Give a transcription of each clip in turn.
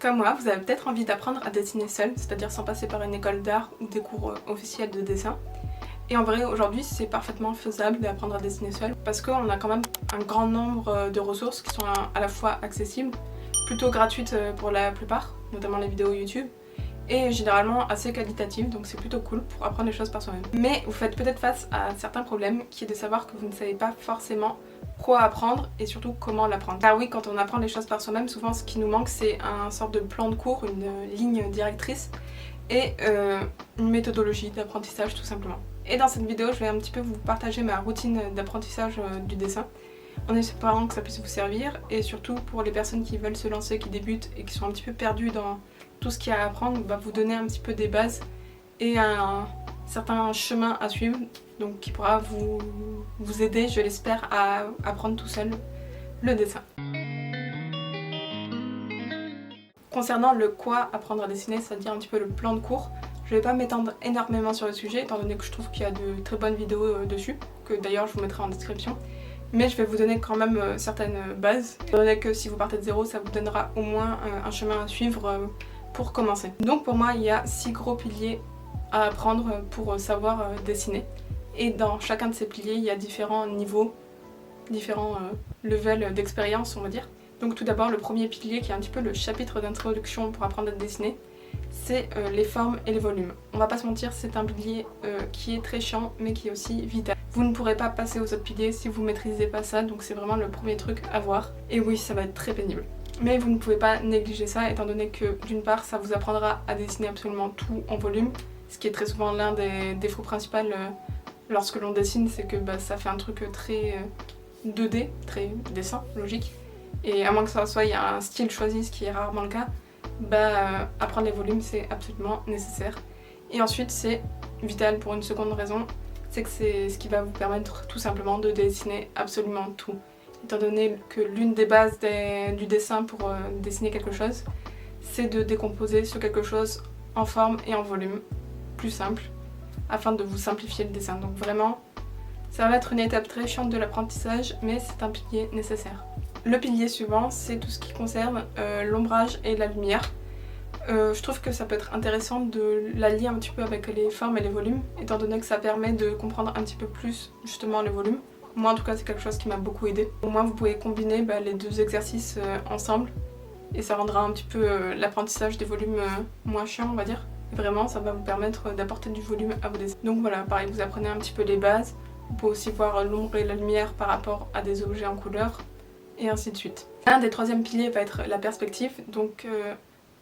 Comme moi, vous avez peut-être envie d'apprendre à dessiner seul, c'est-à-dire sans passer par une école d'art ou des cours officiels de dessin. Et en vrai, aujourd'hui, c'est parfaitement faisable d'apprendre à dessiner seul parce qu'on a quand même un grand nombre de ressources qui sont à la fois accessibles, plutôt gratuites pour la plupart, notamment les vidéos YouTube, et généralement assez qualitatives, donc c'est plutôt cool pour apprendre les choses par soi-même. Mais vous faites peut-être face à certains problèmes, qui est de savoir que vous ne savez pas forcément quoi apprendre et surtout comment l'apprendre. Car oui, quand on apprend les choses par soi-même, souvent ce qui nous manque c'est un sorte de plan de cours, une ligne directrice et une méthodologie d'apprentissage tout simplement. Et dans cette vidéo, je vais un petit peu vous partager ma routine d'apprentissage du dessin, en espérant que ça puisse vous servir, et surtout pour les personnes qui veulent se lancer, qui débutent et qui sont un petit peu perdues dans tout ce qu'il y a à apprendre, vous donner un petit peu des bases et un certain chemin à suivre, donc qui pourra vous aider, je l'espère, à apprendre tout seul le dessin. Concernant le quoi apprendre à dessiner, c'est-à-dire un petit peu le plan de cours, je vais pas m'étendre énormément sur le sujet, étant donné que je trouve qu'il y a de très bonnes vidéos dessus, que d'ailleurs je vous mettrai en description. Mais je vais vous donner quand même certaines bases, étant donné que si vous partez de zéro, ça vous donnera au moins un chemin à suivre pour commencer. Donc pour moi, il y a 6 gros piliers à apprendre pour savoir dessiner. Et dans chacun de ces piliers, il y a différents niveaux, différents levels d'expérience, on va dire. Donc tout d'abord, le premier pilier qui est un petit peu le chapitre d'introduction pour apprendre à dessiner, c'est les formes et les volumes. On va pas se mentir, c'est un pilier qui est très chiant mais qui est aussi vital. Vous ne pourrez pas passer aux autres piliers si vous maîtrisez pas ça, donc c'est vraiment le premier truc à voir. Et oui, ça va être très pénible. Mais vous ne pouvez pas négliger ça, étant donné que d'une part, ça vous apprendra à dessiner absolument tout en volume, ce qui est très souvent l'un des défauts principaux lorsque l'on dessine, c'est que ça fait un truc très 2D, très dessin, logique. Et à moins que ça soit il y a un style choisi, ce qui est rarement le cas, apprendre les volumes c'est absolument nécessaire. Et ensuite c'est vital pour une seconde raison, c'est que c'est ce qui va vous permettre tout simplement de dessiner absolument tout. Étant donné que l'une des bases du dessin pour dessiner quelque chose, c'est de décomposer ce quelque chose en forme et en volume, plus simple, afin de vous simplifier le dessin. Donc vraiment, ça va être une étape très chiante de l'apprentissage, mais c'est un pilier nécessaire. Le pilier suivant, c'est tout ce qui concerne l'ombrage et la lumière. Je trouve que ça peut être intéressant de l'allier un petit peu avec les formes et les volumes, étant donné que ça permet de comprendre un petit peu plus justement les volumes. Moi en tout cas c'est quelque chose qui m'a beaucoup aidé. Au moins vous pouvez combiner les deux exercices ensemble et ça rendra un petit peu l'apprentissage des volumes moins chiant on va dire. Et vraiment ça va vous permettre d'apporter du volume à vos dessins. Donc voilà, pareil, vous apprenez un petit peu les bases. Vous pouvez aussi voir l'ombre et la lumière par rapport à des objets en couleur et ainsi de suite. Un des troisièmes piliers va être la perspective, donc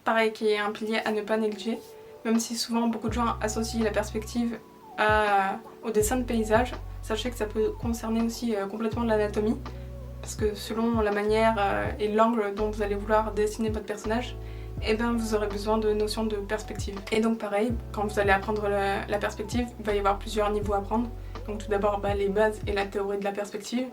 pareil qui est un pilier à ne pas négliger, même si souvent beaucoup de gens associent la perspective au dessin de paysage. Sachez que ça peut concerner aussi complètement l'anatomie, parce que selon la manière et l'angle dont vous allez vouloir dessiner votre personnage, vous aurez besoin de notions de perspective. Et donc pareil, quand vous allez apprendre la perspective, il va y avoir plusieurs niveaux à apprendre. Donc tout d'abord les bases et la théorie de la perspective.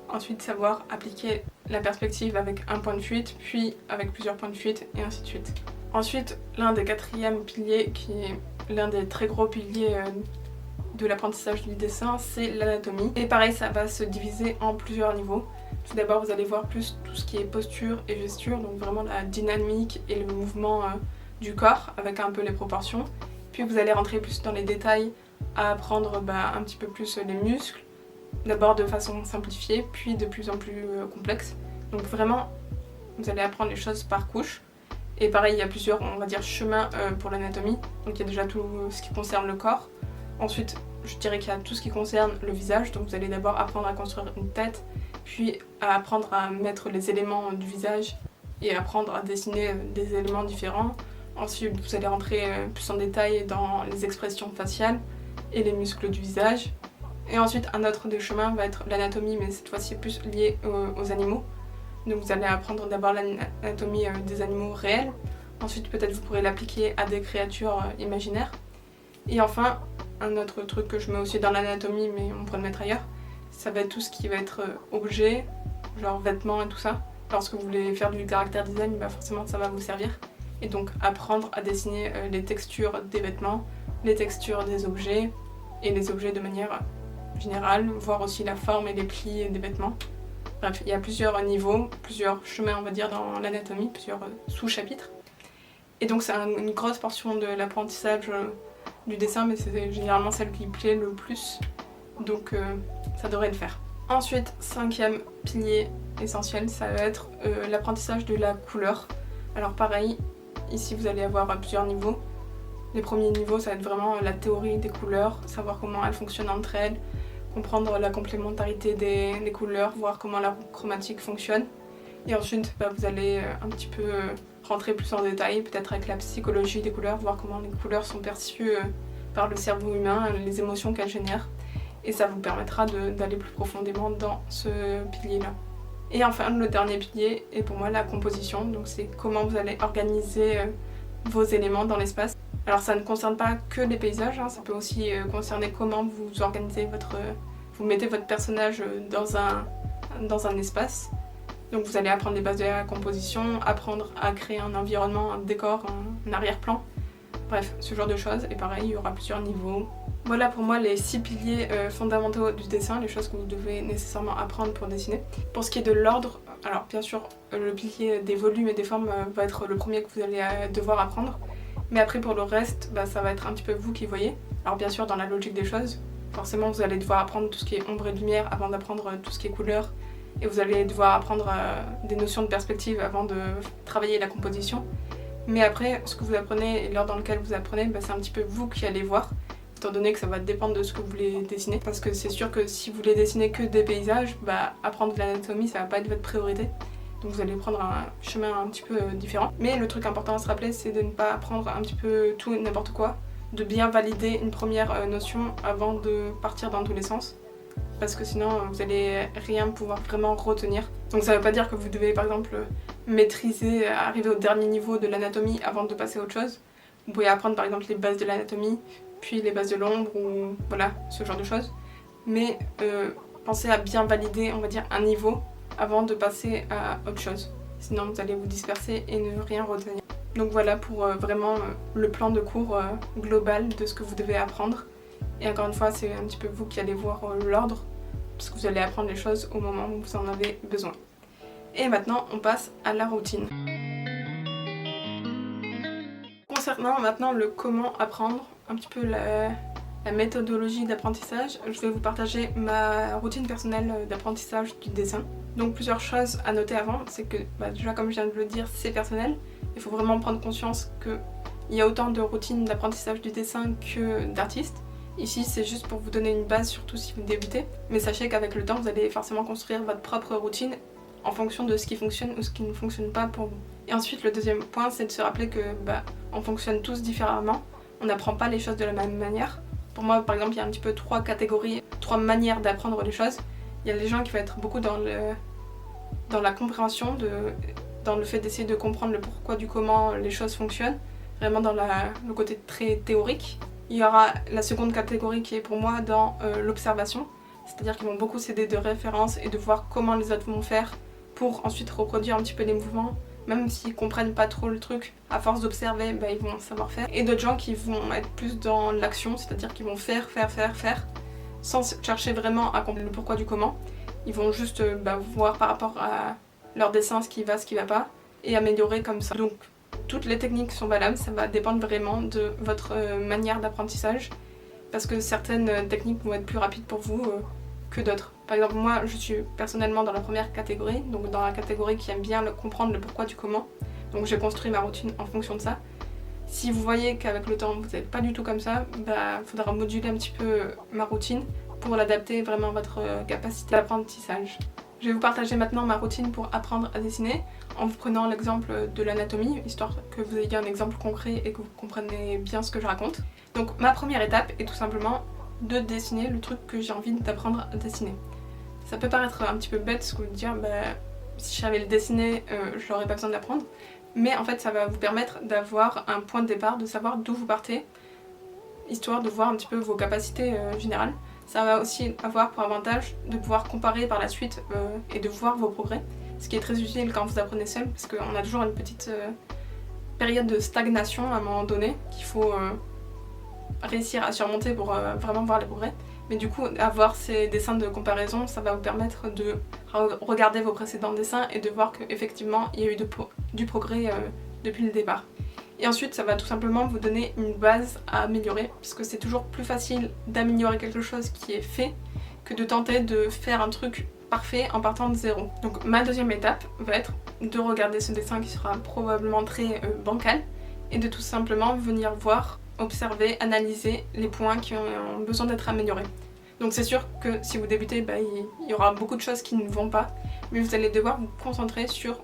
Ensuite savoir appliquer la perspective avec un point de fuite, puis avec plusieurs points de fuite, et ainsi de suite. Ensuite, l'un des quatrièmes piliers, qui est l'un des très gros piliers de l'apprentissage du dessin, c'est l'anatomie. Et pareil, ça va se diviser en plusieurs niveaux. Tout d'abord, vous allez voir plus tout ce qui est posture et gesture, donc vraiment la dynamique et le mouvement du corps, avec un peu les proportions. Puis vous allez rentrer plus dans les détails, à apprendre un petit peu plus les muscles, d'abord de façon simplifiée, puis de plus en plus complexe. Donc vraiment, vous allez apprendre les choses par couche. Et pareil, il y a plusieurs, on va dire, chemins pour l'anatomie. Donc il y a déjà tout ce qui concerne le corps. Ensuite, je dirais qu'il y a tout ce qui concerne le visage. Donc vous allez d'abord apprendre à construire une tête, puis à apprendre à mettre les éléments du visage et apprendre à dessiner des éléments différents. Ensuite, vous allez rentrer plus en détail dans les expressions faciales et les muscles du visage. Et ensuite, un autre des chemins va être l'anatomie, mais cette fois-ci plus lié aux animaux. Donc vous allez apprendre d'abord l'anatomie des animaux réels. Ensuite, peut-être vous pourrez l'appliquer à des créatures imaginaires. Et enfin, un autre truc que je mets aussi dans l'anatomie, mais on pourrait le mettre ailleurs, ça va être tout ce qui va être objet, genre vêtements et tout ça. Lorsque vous voulez faire du caractère design, forcément ça va vous servir. Et donc apprendre à dessiner les textures des vêtements, les textures des objets, et les objets de manière générale, voir aussi la forme et les plis des vêtements. Bref, il y a plusieurs niveaux, plusieurs chemins on va dire dans l'anatomie, plusieurs sous-chapitres. Et donc c'est une grosse portion de l'apprentissage du dessin, mais c'est généralement celle qui plaît le plus, donc ça devrait le faire. Ensuite, 5e pilier essentiel, ça va être l'apprentissage de la couleur. Alors pareil, ici vous allez avoir plusieurs niveaux. Les premiers niveaux, ça va être vraiment la théorie des couleurs, savoir comment elles fonctionnent entre elles, comprendre la complémentarité des couleurs, voir comment la chromatique fonctionne. Et ensuite, vous allez un petit peu rentrer plus en détail, peut-être avec la psychologie des couleurs, voir comment les couleurs sont perçues par le cerveau humain, les émotions qu'elles génèrent. Et ça vous permettra d'aller plus profondément dans ce pilier-là. Et enfin, le dernier pilier est pour moi la composition, donc c'est comment vous allez organiser vos éléments dans l'espace. Alors ça ne concerne pas que les paysages, ça peut aussi concerner comment vous organisez vous mettez votre personnage dans un espace. Donc vous allez apprendre les bases de la composition, apprendre à créer un environnement, un décor, un arrière-plan. Bref, ce genre de choses. Et pareil, il y aura plusieurs niveaux. Voilà pour moi les 6 piliers fondamentaux du dessin, les choses que vous devez nécessairement apprendre pour dessiner. Pour ce qui est de l'ordre, alors bien sûr, le pilier des volumes et des formes va être le premier que vous allez devoir apprendre. Mais après pour le reste, ça va être un petit peu vous qui voyez. Alors bien sûr dans la logique des choses, forcément vous allez devoir apprendre tout ce qui est ombre et lumière avant d'apprendre tout ce qui est couleur. Et vous allez devoir apprendre des notions de perspective avant de travailler la composition. Mais après, ce que vous apprenez et l'ordre dans lequel vous apprenez, c'est un petit peu vous qui allez voir, étant donné que ça va dépendre de ce que vous voulez dessiner. Parce que c'est sûr que si vous voulez dessiner que des paysages, apprendre de l'anatomie ça va pas être votre priorité. Donc vous allez prendre un chemin un petit peu différent. Mais le truc important à se rappeler, c'est de ne pas apprendre un petit peu tout et n'importe quoi, de bien valider une première notion avant de partir dans tous les sens. Parce que sinon vous allez rien pouvoir vraiment retenir. Donc ça veut pas dire que vous devez par exemple maîtriser, arriver au dernier niveau de l'anatomie avant de passer à autre chose. Vous pouvez apprendre par exemple les bases de l'anatomie, puis les bases de l'ombre ou voilà, ce genre de choses. Mais pensez à bien valider, on va dire, un niveau avant de passer à autre chose. Sinon vous allez vous disperser et ne rien retenir. Donc voilà pour vraiment le plan de cours global de ce que vous devez apprendre. Et encore une fois, c'est un petit peu vous qui allez voir l'ordre, parce que vous allez apprendre les choses au moment où vous en avez besoin. Et maintenant, on passe à la routine. Concernant maintenant le comment apprendre, un petit peu la méthodologie d'apprentissage, je vais vous partager ma routine personnelle d'apprentissage du dessin. Donc plusieurs choses à noter avant, c'est que déjà comme je viens de le dire, c'est personnel. Il faut vraiment prendre conscience qu'il y a autant de routines d'apprentissage du dessin que d'artistes. Ici c'est juste pour vous donner une base, surtout si vous débutez, mais sachez qu'avec le temps vous allez forcément construire votre propre routine en fonction de ce qui fonctionne ou ce qui ne fonctionne pas pour vous. Et ensuite le deuxième point, c'est de se rappeler que on fonctionne tous différemment, on n'apprend pas les choses de la même manière. Pour moi par exemple il y a un petit peu 3 catégories, 3 manières d'apprendre les choses. Il y a les gens qui vont être beaucoup dans la compréhension, dans le fait d'essayer de comprendre le pourquoi du comment les choses fonctionnent, vraiment dans le côté très théorique. Il y aura la seconde catégorie qui est pour moi dans l'observation, c'est-à-dire qu'ils vont beaucoup s'aider de références et de voir comment les autres vont faire pour ensuite reproduire un petit peu les mouvements, même s'ils comprennent pas trop le truc, à force d'observer, ils vont savoir faire. Et d'autres gens qui vont être plus dans l'action, c'est-à-dire qu'ils vont faire, sans chercher vraiment à comprendre le pourquoi du comment. Ils vont juste voir par rapport à leur dessin ce qui va pas, et améliorer comme ça. Donc toutes les techniques sont valables, ça va dépendre vraiment de votre manière d'apprentissage, parce que certaines techniques vont être plus rapides pour vous que d'autres. Par exemple moi je suis personnellement dans la première catégorie, donc dans la catégorie qui aime bien comprendre le pourquoi du comment, donc j'ai construit ma routine en fonction de ça. Si vous voyez qu'avec le temps vous n'êtes pas du tout comme ça, faudra moduler un petit peu ma routine pour l'adapter vraiment à votre capacité d'apprentissage. Je vais vous partager maintenant ma routine pour apprendre à dessiner en vous prenant l'exemple de l'anatomie, histoire que vous ayez un exemple concret et que vous compreniez bien ce que je raconte. Donc ma première étape est tout simplement de dessiner le truc que j'ai envie d'apprendre à dessiner. Ça peut paraître un petit peu bête ce que vous dire, si je savais le dessiner, je n'aurais pas besoin de l'apprendre, mais en fait ça va vous permettre d'avoir un point de départ, de savoir d'où vous partez, histoire de voir un petit peu vos capacités générales. Ça va aussi avoir pour avantage de pouvoir comparer par la suite et de voir vos progrès, ce qui est très utile quand vous apprenez seul, parce qu'on a toujours une petite période de stagnation à un moment donné qu'il faut réussir à surmonter pour vraiment voir les progrès. Mais du coup, avoir ces dessins de comparaison, ça va vous permettre de regarder vos précédents dessins et de voir qu'effectivement il y a eu du progrès depuis le départ. Et ensuite ça va tout simplement vous donner une base à améliorer, puisque c'est toujours plus facile d'améliorer quelque chose qui est fait que de tenter de faire un truc parfait en partant de zéro. Donc ma deuxième étape va être de regarder ce dessin qui sera probablement très bancal et de tout simplement venir voir, observer, analyser les points qui ont besoin d'être améliorés. Donc c'est sûr que si vous débutez, il y aura beaucoup de choses qui ne vont pas, mais vous allez devoir vous concentrer sur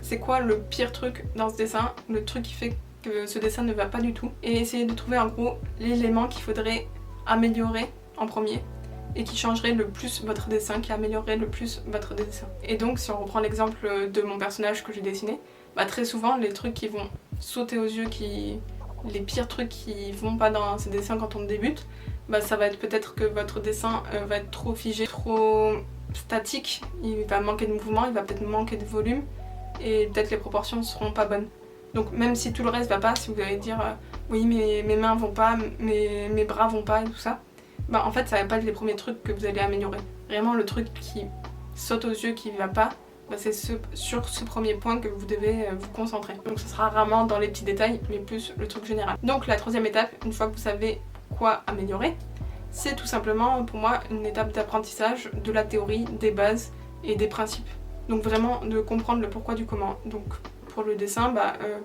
c'est quoi le pire truc dans ce dessin, le truc qui fait que ce dessin ne va pas du tout, et essayer de trouver en gros l'élément qu'il faudrait améliorer en premier et qui changerait le plus votre dessin, qui améliorerait le plus votre dessin. Et donc si on reprend l'exemple de mon personnage que j'ai dessiné, très souvent les trucs qui vont sauter aux yeux, les pires trucs qui vont pas dans ces dessins quand on débute, ça va être peut-être que votre dessin va être trop figé, trop statique, il va manquer de mouvement, il va peut-être manquer de volume et peut-être les proportions ne seront pas bonnes. Donc même si tout le reste va pas, si vous allez dire oui mais mes mains vont pas, mes bras vont pas et tout ça, en fait ça va pas être les premiers trucs que vous allez améliorer. Vraiment le truc qui saute aux yeux, qui va pas, c'est sur ce premier point que vous devez vous concentrer. Donc ce sera rarement dans les petits détails, mais plus le truc général. Donc la troisième étape, une fois que vous savez quoi améliorer, c'est tout simplement pour moi une étape d'apprentissage de la théorie, des bases et des principes. Donc vraiment de comprendre le pourquoi du comment. Donc pour le dessin,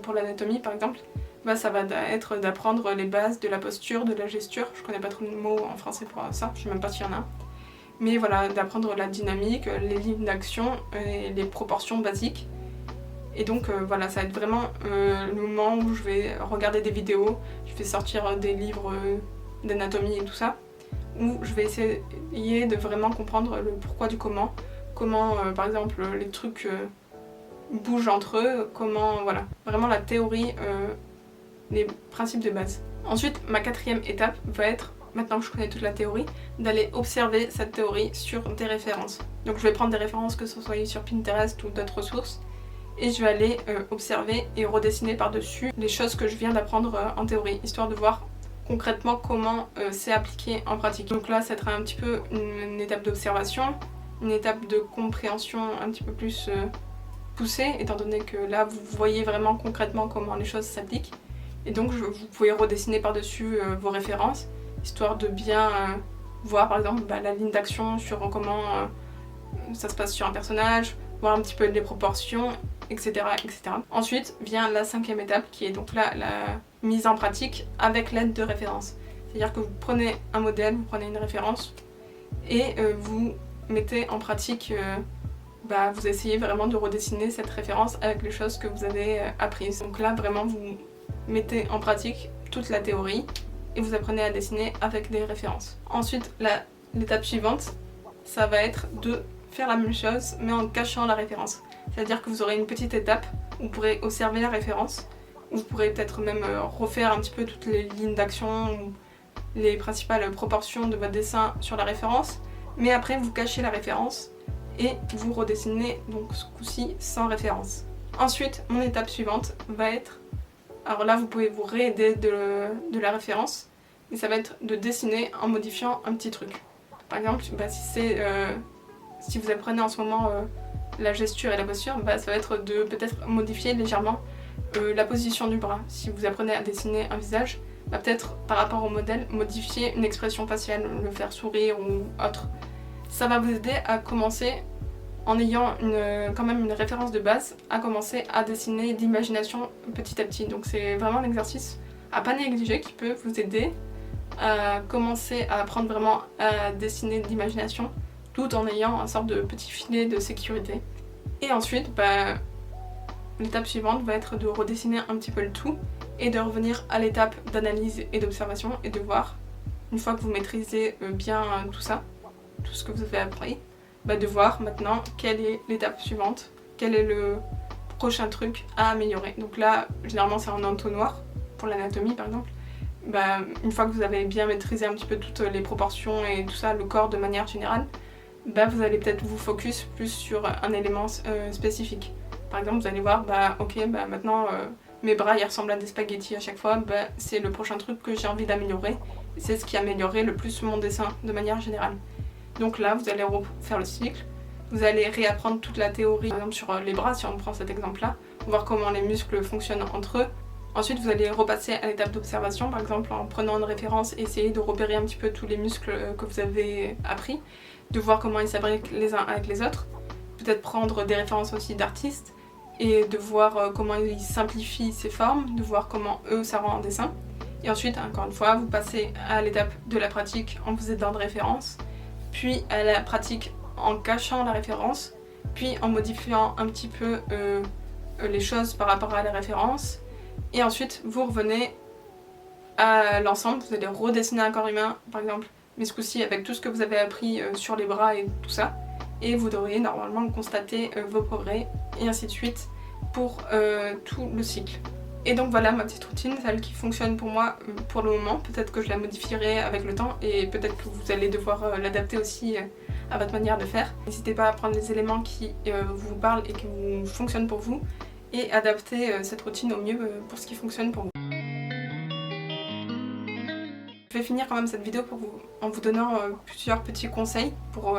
pour l'anatomie par exemple, ça va être d'apprendre les bases de la posture, de la gesture. Je connais pas trop de mots en français pour ça, je sais même pas s'il y en a un. Mais voilà, d'apprendre la dynamique, les lignes d'action et les proportions basiques. Et donc voilà, ça va être vraiment le moment où je vais regarder des vidéos, je vais sortir des livres d'anatomie et tout ça, où je vais essayer de vraiment comprendre le pourquoi du comment par exemple les trucs bougent entre eux, comment, voilà, vraiment la théorie, les principes de base. Ensuite, ma quatrième étape va être, maintenant que je connais toute la théorie, d'aller observer cette théorie sur des références. Donc je vais prendre des références, que ce soit sur Pinterest ou d'autres sources, et je vais aller observer et redessiner par-dessus les choses que je viens d'apprendre en théorie, histoire de voir concrètement comment c'est appliqué en pratique. Donc là, ça sera un petit peu une étape d'observation, une étape de compréhension un petit peu plus poussée, étant donné que là, vous voyez vraiment concrètement comment les choses s'appliquent. Et donc, vous pouvez redessiner par-dessus vos références, histoire de bien voir, par exemple, la ligne d'action sur comment ça se passe sur un personnage, voir un petit peu les proportions, etc., etc. Ensuite vient la cinquième étape, qui est donc là la mise en pratique avec l'aide de références. C'est-à-dire que vous prenez un modèle, vous prenez une référence, et vous mettez en pratique, vous essayez vraiment de redessiner cette référence avec les choses que vous avez apprises. Donc là, vraiment, vous mettez en pratique toute la théorie, et vous apprenez à dessiner avec des références. Ensuite, l'étape suivante, ça va être de faire la même chose, mais en cachant la référence. C'est-à-dire que vous aurez une petite étape où vous pourrez observer la référence, où vous pourrez peut-être même refaire un petit peu toutes les lignes d'action, ou les principales proportions de votre dessin sur la référence, mais après vous cachez la référence et vous redessinez donc ce coup-ci sans référence. Ensuite, mon étape suivante va être, alors là vous pouvez vous réaider de la référence, mais ça va être de dessiner en modifiant un petit truc. Par exemple, si vous apprenez en ce moment la gesture et la posture, ça va être de peut-être modifier légèrement la position du bras. Si vous apprenez à dessiner un visage, peut-être par rapport au modèle, modifier une expression faciale, le faire sourire ou autre. Ça va vous aider à commencer, en ayant quand même une référence de base, à commencer à dessiner l'imagination petit à petit. Donc c'est vraiment un exercice à pas négliger qui peut vous aider à commencer à apprendre vraiment à dessiner de l'imagination, tout en ayant un sorte de petit filet de sécurité. Et ensuite, l'étape suivante va être de redessiner un petit peu le tout et de revenir à l'étape d'analyse et d'observation et de voir, une fois que vous maîtrisez bien tout ça, tout ce que vous avez appris, de voir maintenant quelle est l'étape suivante, quel est le prochain truc à améliorer. Donc là, généralement c'est en entonnoir, pour l'anatomie par exemple. Une fois que vous avez bien maîtrisé un petit peu toutes les proportions et tout ça, le corps de manière générale, vous allez peut-être vous focus plus sur un élément spécifique. Par exemple, vous allez voir, maintenant mes bras ils ressemblent à des spaghettis à chaque fois, c'est le prochain truc que j'ai envie d'améliorer. C'est ce qui a amélioré le plus mon dessin de manière générale. Donc là, vous allez refaire le cycle, vous allez réapprendre toute la théorie, par exemple sur les bras si on prend cet exemple-là, voir comment les muscles fonctionnent entre eux. Ensuite vous allez repasser à l'étape d'observation, par exemple en prenant une référence, essayer de repérer un petit peu tous les muscles que vous avez appris, de voir comment ils s'abriquent les uns avec les autres, peut-être prendre des références aussi d'artistes et de voir comment ils simplifient ces formes, de voir comment eux ça rend en dessin. Et ensuite, encore une fois, vous passez à l'étape de la pratique en vous aidant de références, puis à la pratique en cachant la référence, puis en modifiant un petit peu les choses par rapport à la référence. Et ensuite, vous revenez à l'ensemble, vous allez redessiner un corps humain, par exemple, mais ce coup-ci avec tout ce que vous avez appris sur les bras et tout ça. Et vous devriez normalement constater vos progrès, et ainsi de suite, pour tout le cycle. Et donc voilà ma petite routine, celle qui fonctionne pour moi pour le moment. Peut-être que je la modifierai avec le temps, et peut-être que vous allez devoir l'adapter aussi à votre manière de faire. N'hésitez pas à prendre les éléments qui vous parlent et qui vous fonctionnent pour vous, et adapter cette routine au mieux pour ce qui fonctionne pour vous. Je vais finir quand même cette vidéo en vous donnant plusieurs petits conseils pour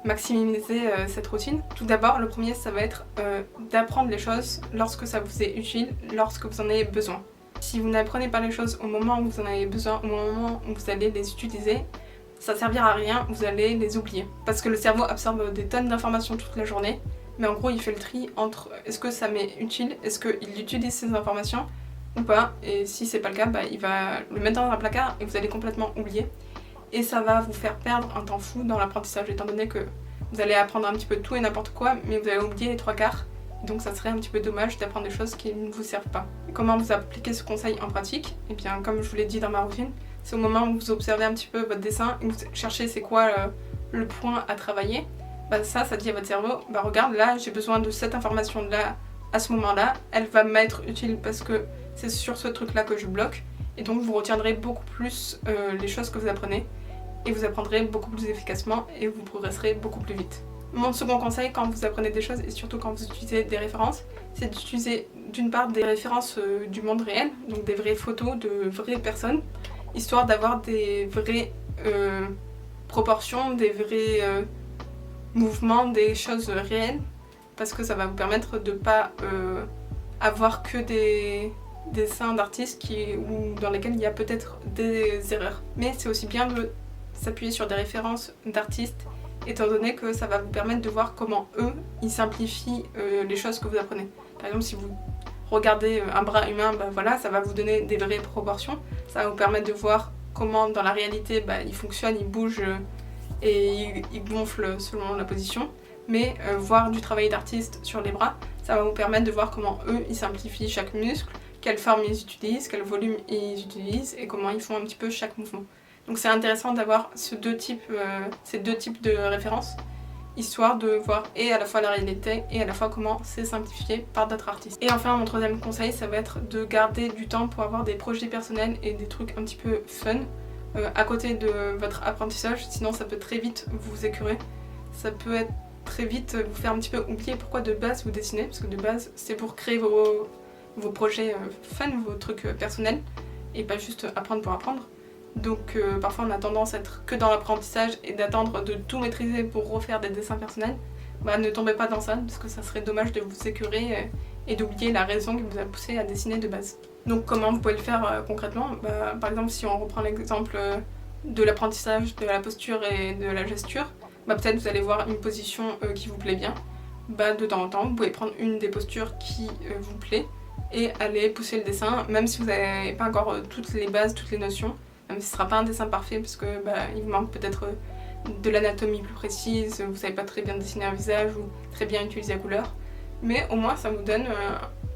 maximiser cette routine. Tout d'abord, le premier, ça va être d'apprendre les choses lorsque ça vous est utile, lorsque vous en avez besoin. Si vous n'apprenez pas les choses au moment où vous en avez besoin, au moment où vous allez les utiliser, ça servira à rien, vous allez les oublier. Parce que le cerveau absorbe des tonnes d'informations toute la journée, mais en gros il fait le tri entre est-ce que ça m'est utile, est-ce qu'il utilise ces informations ou pas, et si c'est pas le cas, il va le mettre dans un placard et vous allez complètement oublier. Et ça va vous faire perdre un temps fou dans l'apprentissage, étant donné que vous allez apprendre un petit peu tout et n'importe quoi, mais vous allez oublier les trois quarts. Donc ça serait un petit peu dommage d'apprendre des choses qui ne vous servent pas. Et comment vous appliquez ce conseil en pratique? Et bien comme je vous l'ai dit dans ma routine, c'est au moment où vous observez un petit peu votre dessin et vous cherchez c'est quoi le point à travailler. Ça dit à votre cerveau, regarde là j'ai besoin de cette information là à ce moment là, elle va m'être utile parce que c'est sur ce truc là que je bloque. Et donc vous retiendrez beaucoup plus les choses que vous apprenez, et vous apprendrez beaucoup plus efficacement et vous progresserez beaucoup plus vite. Mon second conseil quand vous apprenez des choses et surtout quand vous utilisez des références, c'est d'utiliser d'une part des références du monde réel, donc des vraies photos de vraies personnes, histoire d'avoir des vraies proportions, des vrais mouvements, des choses réelles, parce que ça va vous permettre de ne pas avoir que des dessins d'artistes dans lesquels il y a peut-être des erreurs. Mais c'est aussi bien de s'appuyer sur des références d'artistes, étant donné que ça va vous permettre de voir comment eux, ils simplifient les choses que vous apprenez. Par exemple, si vous regardez un bras humain, ça va vous donner des vraies proportions. Ça va vous permettre de voir comment dans la réalité il fonctionne, il bouge et il gonfle selon la position. Mais voir du travail d'artiste sur les bras, ça va vous permettre de voir comment eux, ils simplifient chaque muscle, quelle forme ils utilisent, quel volume ils utilisent et comment ils font un petit peu chaque mouvement. Donc c'est intéressant d'avoir ces deux types de références, histoire de voir et à la fois la réalité et à la fois comment c'est simplifié par d'autres artistes. Et enfin mon troisième conseil, ça va être de garder du temps pour avoir des projets personnels et des trucs un petit peu fun à côté de votre apprentissage, sinon ça peut très vite vous écurer, ça peut être très vite vous faire un petit peu oublier pourquoi de base vous dessinez, parce que de base c'est pour créer vos projets fun, vos trucs personnels, et pas juste apprendre pour apprendre. Donc parfois on a tendance à être que dans l'apprentissage et d'attendre de tout maîtriser pour refaire des dessins personnels. Ne tombez pas dans ça, parce que ça serait dommage de vous écurer et d'oublier la raison qui vous a poussé à dessiner de base. Donc comment vous pouvez le faire concrètement? Par exemple, si on reprend l'exemple de l'apprentissage, de la posture et de la gesture, peut-être vous allez voir une position qui vous plaît bien. De temps en temps, vous pouvez prendre une des postures qui vous plaît et aller pousser le dessin, même si vous n'avez pas encore toutes les bases, toutes les notions. Même si ce ne sera pas un dessin parfait, parce que il vous manque peut-être de l'anatomie plus précise, vous ne savez pas très bien dessiner un visage ou très bien utiliser la couleur. Mais au moins ça vous donne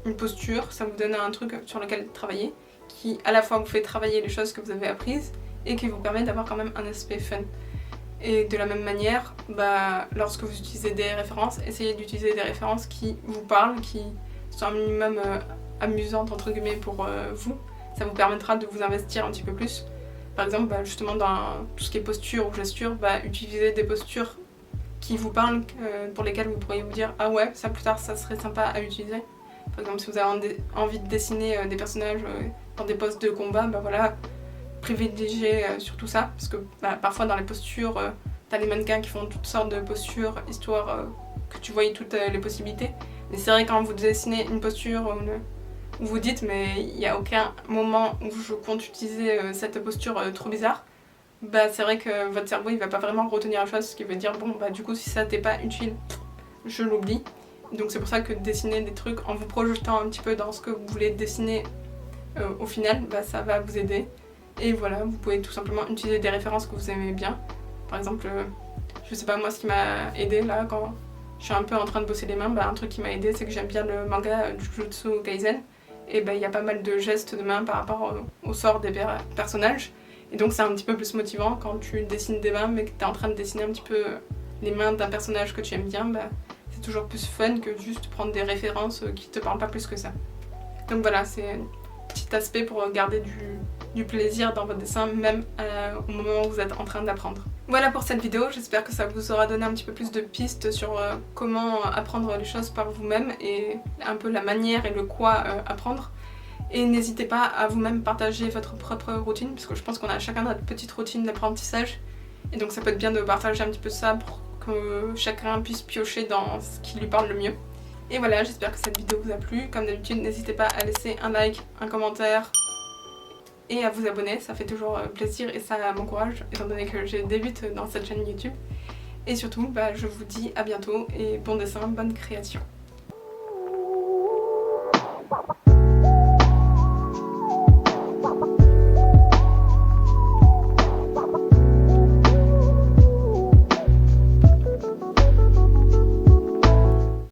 une posture, ça vous donne un truc sur lequel travailler, qui à la fois vous fait travailler les choses que vous avez apprises et qui vous permet d'avoir quand même un aspect fun. Et de la même manière, lorsque vous utilisez des références, essayez d'utiliser des références qui vous parlent, qui sont un minimum amusantes entre guillemets pour vous. Ça vous permettra de vous investir un petit peu plus. Par exemple, justement dans tout ce qui est posture ou gesture, utilisez des postures qui vous parlent, pour lesquelles vous pourriez vous dire ah ouais, ça plus tard ça serait sympa à utiliser. Par exemple, si vous avez envie de dessiner des personnages dans des poses de combat, privilégiez surtout ça, parce que parfois dans les postures t'as les mannequins qui font toutes sortes de postures, histoire que tu voyes toutes les possibilités. Mais c'est vrai quand vous dessinez une posture où vous dites mais il n'y a aucun moment où je compte utiliser cette posture trop bizarre, bah c'est vrai que votre cerveau il va pas vraiment retenir la chose, ce qui veut dire bon bah du coup si ça t'est pas utile, je l'oublie. Donc c'est pour ça que dessiner des trucs en vous projetant un petit peu dans ce que vous voulez dessiner au final, bah ça va vous aider. Et voilà, vous pouvez tout simplement utiliser des références que vous aimez bien. Par exemple, je sais pas moi ce qui m'a aidé là quand je suis un peu en train de bosser les mains, bah un truc qui m'a aidé c'est que j'aime bien le manga Jujutsu Kaisen. Et bah il y a pas mal de gestes de main par rapport au sort des personnages. Et donc c'est un petit peu plus motivant quand tu dessines des mains mais que tu es en train de dessiner un petit peu les mains d'un personnage que tu aimes bien, bah c'est toujours plus fun que juste prendre des références qui te parlent pas plus que ça. Donc voilà, c'est un petit aspect pour garder du plaisir dans votre dessin, même au moment où vous êtes en train d'apprendre. Voilà pour cette vidéo, j'espère que ça vous aura donné un petit peu plus de pistes sur comment apprendre les choses par vous-même et un peu la manière et le quoi apprendre. Et n'hésitez pas à vous-même partager votre propre routine, parce que je pense qu'on a chacun notre petite routine d'apprentissage. Et donc ça peut être bien de partager un petit peu ça pour que chacun puisse piocher dans ce qui lui parle le mieux. Et voilà, j'espère que cette vidéo vous a plu. Comme d'habitude, n'hésitez pas à laisser un like, un commentaire et à vous abonner. Ça fait toujours plaisir et ça m'encourage, étant donné que je débute dans cette chaîne YouTube. Et surtout, bah, je vous dis à bientôt et bon dessin, bonne création.